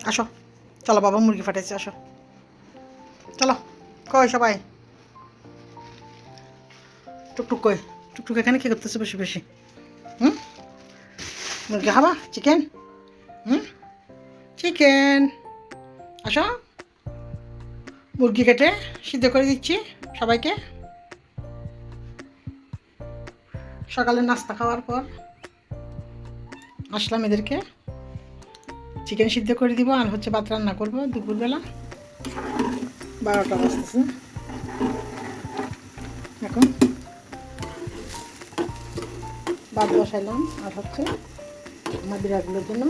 আসো, চলো বাবা মুরগি ফাটাইছে, আসো চলো। কই সবাই? টুকটুক কই? টুকটুক এখানে কী করতেছে বেশি বেশি? হুম, মুরগি খাবা? চিকেন? হুম, চিকেন। আসো, মুরগি কেটে সিদ্ধ করে দিচ্ছি সবাইকে। সকালে নাস্তা খাওয়ার পর আসলাম, এদেরকে চিকেন সিদ্ধ করে দিব আর হচ্ছে ভাত রান্না করবো দুপুরবেলা। 12টা বাজতেছে এখন। ভাত বসাইলাম আর হচ্ছে আমার বিড়ালগুলোর জন্য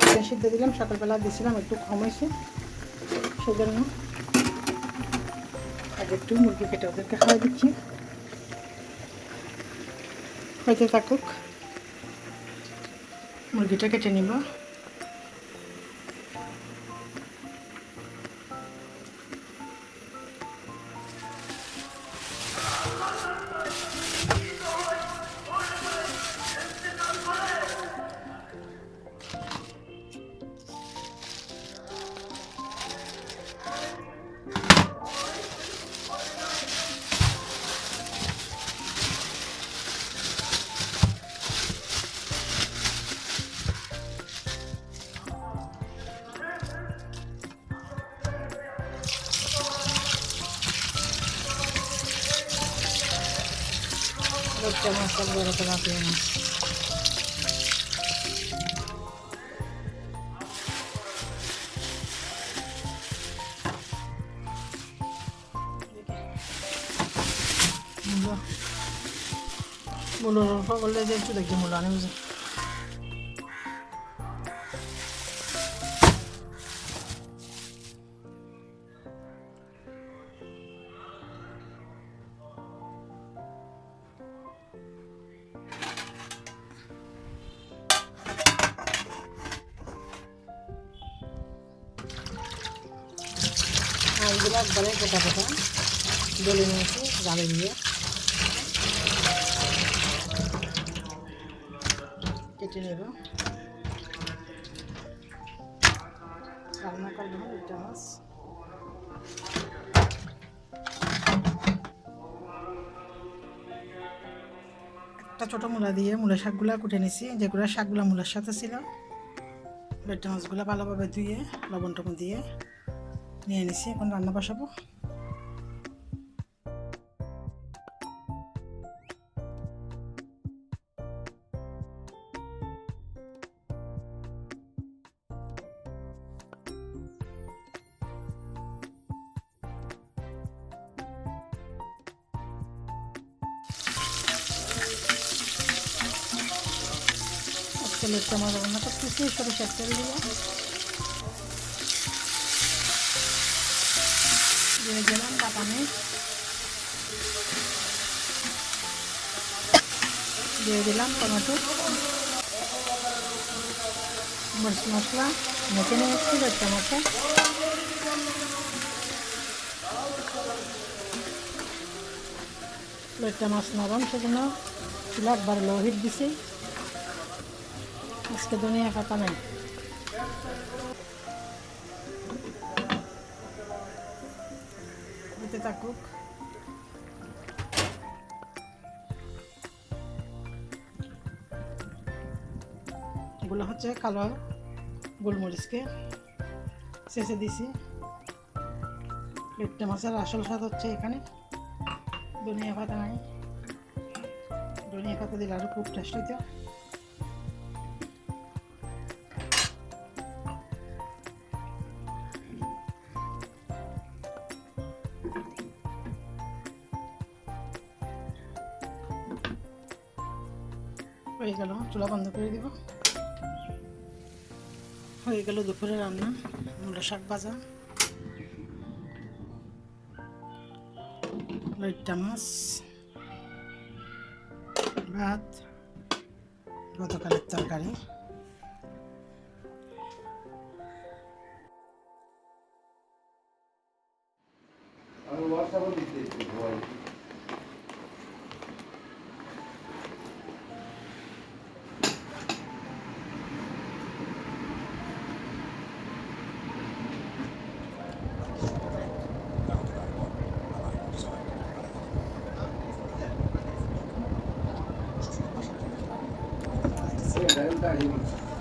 চিকেন সিদ্ধ দিলাম। সকালবেলা দিয়েছিলাম, একটু কম হয়েছে, সেজন্য আগে একটু মুরগি কেটে ওদেরকে খাওয়াই দিচ্ছি। হয়তো থাকুক, মুরগিটা কেটে নিব। লটকা মাছ আর বড় তেলাপিয়া মাছ। মূলোর বললে যে একটু দেখি মূল আনে বুঝে। মাছগুলো একবারে গোটা গোটা ডলে নিয়েছি জালে দিয়ে, কেটে নেব। রান্না করবো লইট্টা মাছ। একটা ছোটো মূলা দিয়ে মূলা শাকগুলা কুটে নিছি, যেগুলো শাকগুলা মূলার সাথে ছিল। লইট্টা মাছগুলো ভালোভাবে ধুয়ে লবণ টবণ দিয়ে নিয়ে নিছি, এখন রান্না বসাবো। লইট্টা মাছ রান্না করতেছি সরিষার তেল দিয়ে। দিয়ে দিলাম বাটা মাছ, দিয়ে দিলাম টমেটো, মরিচ মশলা মেখে নিয়েছি লইট্টা মাছে। লইট্টা মাছ নরম, সেজন্য চুলা একবার লো হিট দিছি। আজকে ধনিয়া পাতা নেই। দিতে থাকুক। এগুলো হচ্ছে কালো গোলমরিচকে ছেঁচে দিছি। লইট্টা মাছের আসল স্বাদ হচ্ছে এখানে ধনিয়া পাতা নাই, ধনিয়া পাতা দিলে আরও খুব টেস্ট হইতো। হয়ে গেল, চুলা বন্ধ করে দিব। হয়ে গেল দুপুরে রান্না, মূলা শাক ভাজা, লইট্টা মাছ, ভাত, গতকালের তরকারি। ছাগল দাঁড়িয়ে